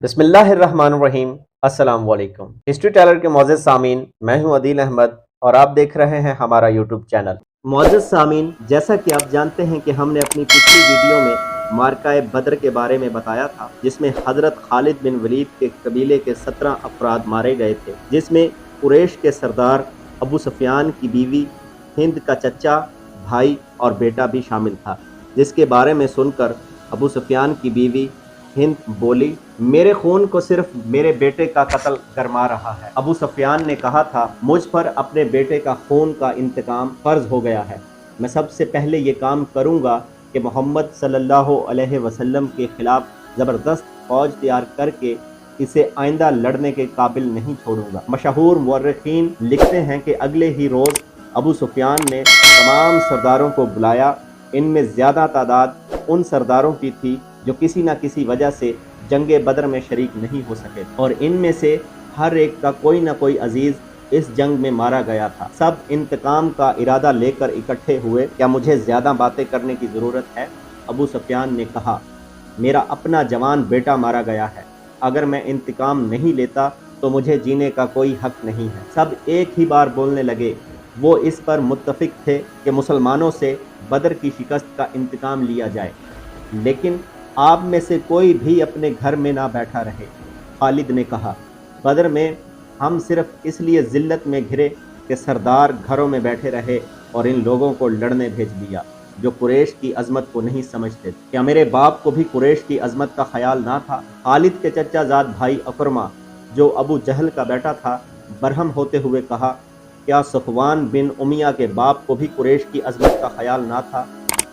بسم اللہ الرحمن الرحیم۔ السلام علیکم ہسٹری ٹیلر کے معزز سامعین، میں ہوں عدیل احمد اور آپ دیکھ رہے ہیں ہمارا یوٹیوب چینل۔ معزز سامعین، جیسا کہ آپ جانتے ہیں کہ ہم نے اپنی پچھلی ویڈیو میں معرکہ بدر کے بارے میں بتایا تھا، جس میں حضرت خالد بن ولید کے قبیلے کے 17 افراد مارے گئے تھے، جس میں قریش کے سردار ابو سفیان کی بیوی، ہند کا چچا، بھائی اور بیٹا بھی شامل تھا، جس کے بارے میں سن کر ابو سفیان کی بیوی ہند بولی، میرے خون کو صرف میرے بیٹے کا قتل گرما رہا ہے۔ ابو سفیان نے کہا تھا، مجھ پر اپنے بیٹے کا خون کا انتقام فرض ہو گیا ہے، میں سب سے پہلے یہ کام کروں گا کہ محمد صلی اللہ علیہ وسلم کے خلاف زبردست فوج تیار کر کے اسے آئندہ لڑنے کے قابل نہیں چھوڑوں گا۔ مشہور مورخین لکھتے ہیں کہ اگلے ہی روز ابو سفیان نے تمام سرداروں کو بلایا۔ ان میں زیادہ تعداد ان سرداروں کی تھی جو کسی نہ کسی وجہ سے جنگ بدر میں شریک نہیں ہو سکے، اور ان میں سے ہر ایک کا کوئی نہ کوئی عزیز اس جنگ میں مارا گیا تھا۔ سب انتقام کا ارادہ لے کر اکٹھے ہوئے۔ کیا مجھے زیادہ باتیں کرنے کی ضرورت ہے؟ ابو سفیان نے کہا، میرا اپنا جوان بیٹا مارا گیا ہے، اگر میں انتقام نہیں لیتا تو مجھے جینے کا کوئی حق نہیں ہے۔ سب ایک ہی بار بولنے لگے۔ وہ اس پر متفق تھے کہ مسلمانوں سے بدر کی شکست کا انتقام لیا جائے، لیکن آپ میں سے کوئی بھی اپنے گھر میں نہ بیٹھا رہے۔ خالد نے کہا، بدر میں ہم صرف اس لیے ذلت میں گھرے کہ سردار گھروں میں بیٹھے رہے اور ان لوگوں کو لڑنے بھیج دیا جو قریش کی عظمت کو نہیں سمجھتے۔ کیا میرے باپ کو بھی قریش کی عظمت کا خیال نہ تھا؟ خالد کے چچا زاد بھائی اکرمہ، جو ابو جہل کا بیٹا تھا، برہم ہوتے ہوئے کہا، کیا صفوان بن امیہ کے باپ کو بھی قریش کی عظمت کا خیال نہ تھا؟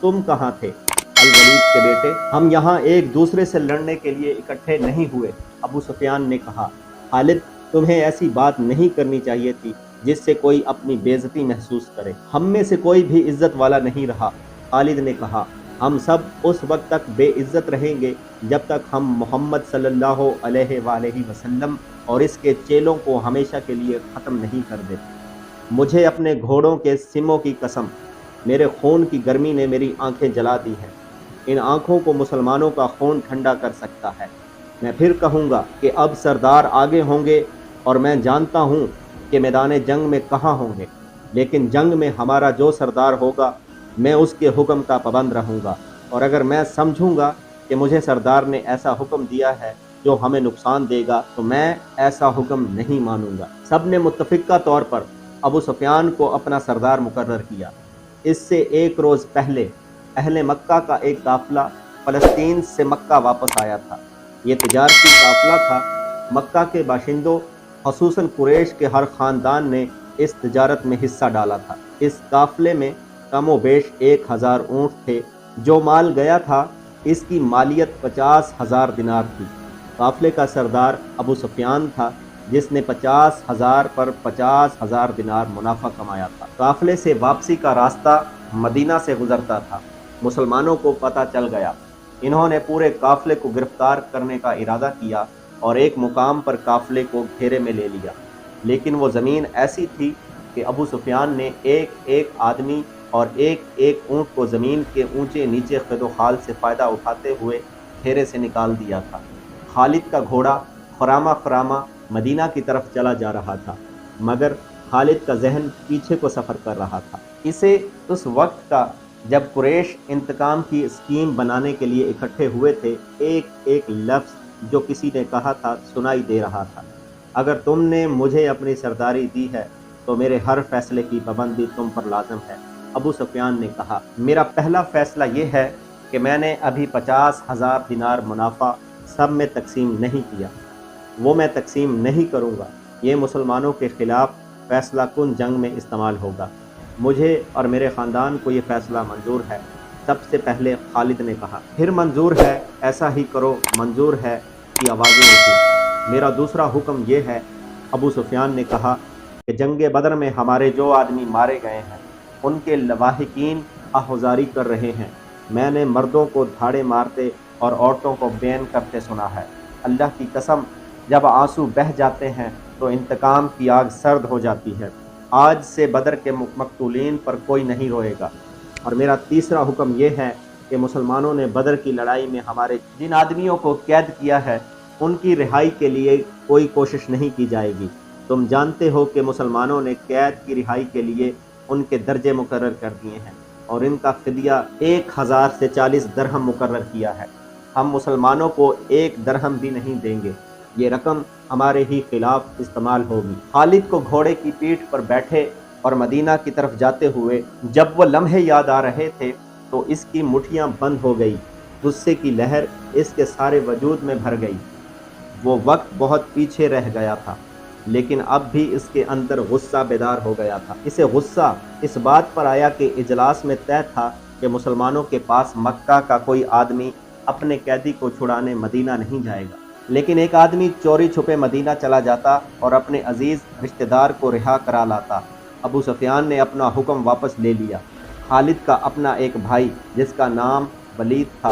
تم کہاں تھے الولید کے بیٹے؟ ہم یہاں ایک دوسرے سے لڑنے کے لیے اکٹھے نہیں ہوئے۔ ابو سفیان نے کہا، خالد، تمہیں ایسی بات نہیں کرنی چاہیے تھی جس سے کوئی اپنی بے عزتی محسوس کرے۔ ہم میں سے کوئی بھی عزت والا نہیں رہا۔ خالد نے کہا، ہم سب اس وقت تک بے عزت رہیں گے جب تک ہم محمد صلی اللہ علیہ وآلہ وسلم اور اس کے چیلوں کو ہمیشہ کے لیے ختم نہیں کر دیتے۔ مجھے اپنے گھوڑوں کے سموں کی قسم، میرے خون کی گرمی نے میری آنکھیں جلا دی ہیں۔ ان آنکھوں کو مسلمانوں کا خون ٹھنڈا کر سکتا ہے۔ میں پھر کہوں گا کہ اب سردار آگے ہوں گے اور میں جانتا ہوں کہ میدان جنگ میں کہاں ہوں گے، لیکن جنگ میں ہمارا جو سردار ہوگا میں اس کے حکم کا پابند رہوں گا، اور اگر میں سمجھوں گا کہ مجھے سردار نے ایسا حکم دیا ہے جو ہمیں نقصان دے گا تو میں ایسا حکم نہیں مانوں گا۔ سب نے متفقہ طور پر ابو سفیان کو اپنا سردار مقرر کیا۔ اس سے ایک روز پہلے اہل مکہ کا ایک قافلہ فلسطین سے مکہ واپس آیا تھا۔ یہ تجارتی قافلہ تھا۔ مکہ کے باشندوں، خصوصاً قریش کے ہر خاندان نے اس تجارت میں حصہ ڈالا تھا۔ اس قافلے میں کم و بیش 1000 اونٹ تھے۔ جو مال گیا تھا اس کی مالیت 50,000 دینار تھی۔ قافلے کا سردار ابو سفیان تھا، جس نے 50,000 پر 50,000 دینار منافع کمایا تھا۔ قافلے سے واپسی کا راستہ مدینہ سے گزرتا تھا۔ مسلمانوں کو پتہ چل گیا۔ انہوں نے پورے قافلے کو گرفتار کرنے کا ارادہ کیا اور ایک مقام پر قافلے کو گھیرے میں لے لیا، لیکن وہ زمین ایسی تھی کہ ابو سفیان نے ایک ایک آدمی اور ایک ایک اونٹ کو زمین کے اونچے نیچے خد و خال سے فائدہ اٹھاتے ہوئے گھیرے سے نکال دیا تھا۔ خالد کا گھوڑا خرامہ خرامہ مدینہ کی طرف چلا جا رہا تھا، مگر خالد کا ذہن پیچھے کو سفر کر رہا تھا۔ اسے اس وقت کا جب قریش انتقام کی اسکیم بنانے کے لیے اکٹھے ہوئے تھے ایک ایک لفظ جو کسی نے کہا تھا سنائی دے رہا تھا، اگر تم نے مجھے اپنی سرداری دی ہے تو میرے ہر فیصلے کی پابندی تم پر لازم ہے۔ ابو سفیان نے کہا، میرا پہلا فیصلہ یہ ہے کہ میں نے ابھی 50,000 دینار منافع سب میں تقسیم نہیں کیا، وہ میں تقسیم نہیں کروں گا، یہ مسلمانوں کے خلاف فیصلہ کن جنگ میں استعمال ہوگا۔ مجھے اور میرے خاندان کو یہ فیصلہ منظور ہے۔ سب سے پہلے خالد نے کہا، پھر منظور ہے، ایسا ہی کرو، منظور ہے کی آوازیں اٹھیں۔ میرا دوسرا حکم یہ ہے، ابو سفیان نے کہا، کہ جنگ بدر میں ہمارے جو آدمی مارے گئے ہیں ان کے لواحقین آہوازاری کر رہے ہیں۔ میں نے مردوں کو دھاڑے مارتے اور عورتوں کو بین کرتے سنا ہے۔ اللہ کی قسم، جب آنسو بہہ جاتے ہیں تو انتقام کی آگ سرد ہو جاتی ہے۔ آج سے بدر کے مقتولین پر کوئی نہیں روئے گا۔ اور میرا تیسرا حکم یہ ہے کہ مسلمانوں نے بدر کی لڑائی میں ہمارے جن آدمیوں کو قید کیا ہے ان کی رہائی کے لیے کوئی کوشش نہیں کی جائے گی۔ تم جانتے ہو کہ مسلمانوں نے قید کی رہائی کے لیے ان کے درجے مقرر کر دیے ہیں اور ان کا فدیہ 1000 سے 40 درہم مقرر کیا ہے۔ ہم مسلمانوں کو 1 درہم بھی نہیں دیں گے، یہ رقم ہمارے ہی خلاف استعمال ہوگی۔ خالد کو گھوڑے کی پیٹھ پر بیٹھے اور مدینہ کی طرف جاتے ہوئے جب وہ لمحے یاد آ رہے تھے تو اس کی مٹھیاں بند ہو گئی، غصے کی لہر اس کے سارے وجود میں بھر گئی۔ وہ وقت بہت پیچھے رہ گیا تھا، لیکن اب بھی اس کے اندر غصہ بیدار ہو گیا تھا۔ اسے غصہ اس بات پر آیا کہ اجلاس میں طے تھا کہ مسلمانوں کے پاس مکہ کا کوئی آدمی اپنے قیدی کو چھڑانے مدینہ نہیں جائے گا، لیکن ایک آدمی چوری چھپے مدینہ چلا جاتا اور اپنے عزیز رشتہ دار کو رہا کرا لاتا۔ ابو سفیان نے اپنا حکم واپس لے لیا۔ خالد کا اپنا ایک بھائی جس کا نام ولید تھا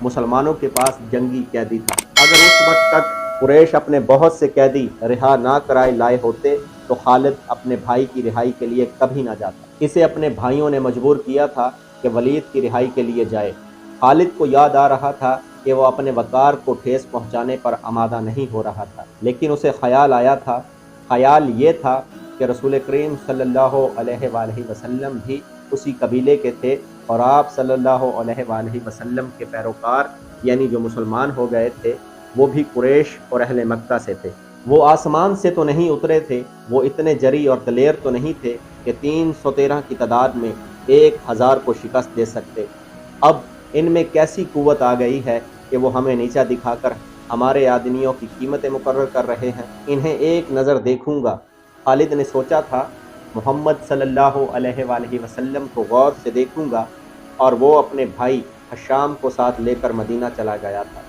مسلمانوں کے پاس جنگی قیدی تھا۔ اگر اس وقت تک قریش اپنے بہت سے قیدی رہا نہ کرائے لائے ہوتے تو خالد اپنے بھائی کی رہائی کے لیے کبھی نہ جاتا۔ اسے اپنے بھائیوں نے مجبور کیا تھا کہ ولید کی رہائی کے لیے جائے۔ خالد کو یاد آ رہا تھا کہ وہ اپنے وقار کو ٹھیس پہنچانے پر آمادہ نہیں ہو رہا تھا، لیکن اسے خیال آیا تھا، خیال یہ تھا کہ رسول کریم صلی اللہ علیہ وآلہ وسلم بھی اسی قبیلے کے تھے اور آپ صلی اللہ علیہ وآلہ وسلم کے پیروکار یعنی جو مسلمان ہو گئے تھے وہ بھی قریش اور اہل مکہ سے تھے۔ وہ آسمان سے تو نہیں اترے تھے، وہ اتنے جری اور دلیر تو نہیں تھے کہ 313 کی تعداد میں 1000 کو شکست دے سکتے۔ اب ان میں کیسی قوت آ گئی ہے کہ وہ ہمیں نیچا دکھا کر ہمارے آدمیوں کی قیمتیں مقرر کر رہے ہیں۔ انہیں ایک نظر دیکھوں گا۔ خالد نے سوچا تھا، محمد صلی اللہ علیہ وآلہ وسلم کو غور سے دیکھوں گا، اور وہ اپنے بھائی حشام کو ساتھ لے کر مدینہ چلا گیا تھا۔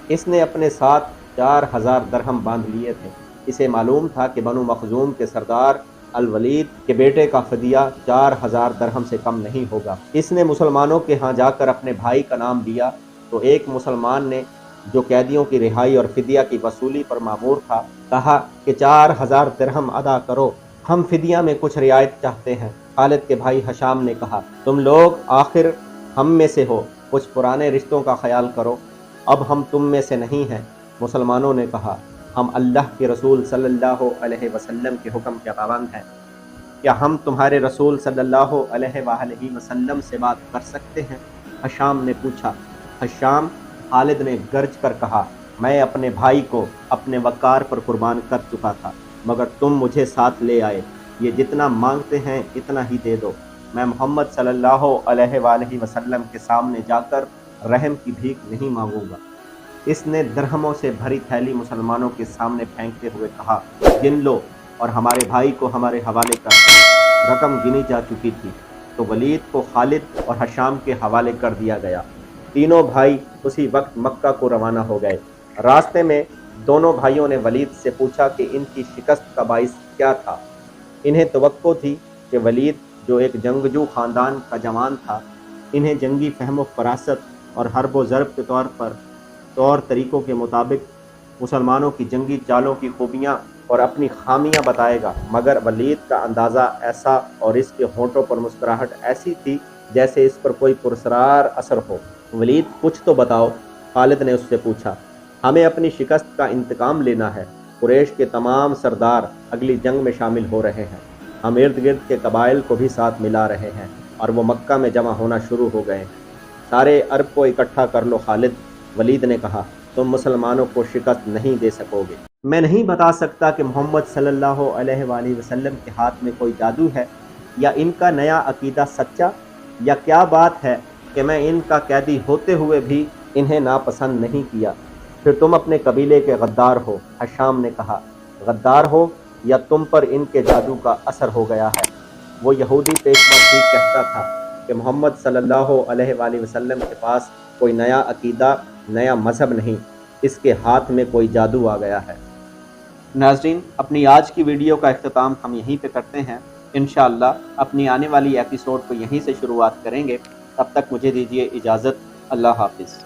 اس نے اپنے ساتھ 4000 درہم باندھ لیے تھے۔ اسے معلوم تھا کہ بنو مخزوم کے سردار الولید کے بیٹے کا فدیہ 4000 درہم سے کم نہیں ہوگا۔ اس نے مسلمانوں کے ہاں جا کر اپنے بھائی کا نام لیا تو ایک مسلمان نے جو قیدیوں کی رہائی اور فدیہ کی وصولی پر مامور تھا کہا کہ 4000 درہم ادا کرو، ہم فدیہ میں کچھ رعایت چاہتے ہیں۔ خالد کے بھائی حشام نے کہا، تم لوگ آخر ہم میں سے ہو، کچھ پرانے رشتوں کا خیال کرو، اب ہم تم میں سے نہیں ہیں۔ مسلمانوں نے کہا، ہم اللہ کے رسول صلی اللہ علیہ وسلم کے حکم کے پابند ہیں، کیا ہم تمہارے رسول صلی اللہ علیہ وآلہ وسلم سے بات کر سکتے ہیں؟ حشام نے پوچھا۔ حشام، خالد نے گرج کر کہا، میں اپنے بھائی کو اپنے وقار پر قربان کر چکا تھا، مگر تم مجھے ساتھ لے آئے، یہ جتنا مانگتے ہیں اتنا ہی دے دو، میں محمد صلی اللہ علیہ وآلہ وسلم کے سامنے جا کر رحم کی بھیک نہیں مانگوں گا۔ اس نے درہموں سے بھری تھیلی مسلمانوں کے سامنے پھینکتے ہوئے کہا، گن لو اور ہمارے بھائی کو ہمارے حوالے کر دو۔ رقم گنی جا چکی تھی تو ولید کو خالد اور حشام کے حوالے کر دیا گیا۔ تینوں بھائی اسی وقت مکہ کو روانہ ہو گئے۔ راستے میں دونوں بھائیوں نے ولید سے پوچھا کہ ان کی شکست کا باعث کیا تھا۔ انہیں توقع تھی کہ ولید جو ایک جنگجو خاندان کا جوان تھا، انہیں جنگی فہم و فراست اور حرب و ضرب کے طور طریقوں کے مطابق مسلمانوں کی جنگی چالوں کی خوبیاں اور اپنی خامیاں بتائے گا، مگر ولید کا اندازہ ایسا اور اس کے ہونٹوں پر مسکراہٹ ایسی تھی جیسے اس پر کوئی پرسرار اثر ہو۔ ولید، کچھ تو بتاؤ، خالد نے اس سے پوچھا۔ ہمیں اپنی شکست کا انتقام لینا ہے۔ قریش کے تمام سردار اگلی جنگ میں شامل ہو رہے ہیں، ہم ارد گرد کے قبائل کو بھی ساتھ ملا رہے ہیں اور وہ مکہ میں جمع ہونا شروع ہو گئے ہیں۔ سارے عرب کو اکٹھا کر لو خالد، ولید نے کہا، تم مسلمانوں کو شکست نہیں دے سکو گے۔ میں نہیں بتا سکتا کہ محمد صلی اللہ علیہ وآلہ وسلم کے ہاتھ میں کوئی جادو ہے یا ان کا نیا عقیدہ سچا، یا کیا بات ہے کہ میں ان کا قیدی ہوتے ہوئے بھی انہیں ناپسند نہیں کیا۔ پھر تم اپنے قبیلے کے غدار ہو، حشام نے کہا۔ غدار ہو یا تم پر ان کے جادو کا اثر ہو گیا ہے۔ وہ یہودی پیشوا ٹھیک کہتا تھا کہ محمد صلی اللہ علیہ وآلہ وسلم کے پاس کوئی نیا عقیدہ، نیا مذہب نہیں، اس کے ہاتھ میں کوئی جادو آ گیا ہے۔ ناظرین، اپنی آج کی ویڈیو کا اختتام ہم یہیں پہ کرتے ہیں۔ انشاءاللہ اپنی آنے والی ایپیسوڈ کو یہیں سے شروعات کریں گے۔ تب تک مجھے دیجیے اجازت۔ اللہ حافظ۔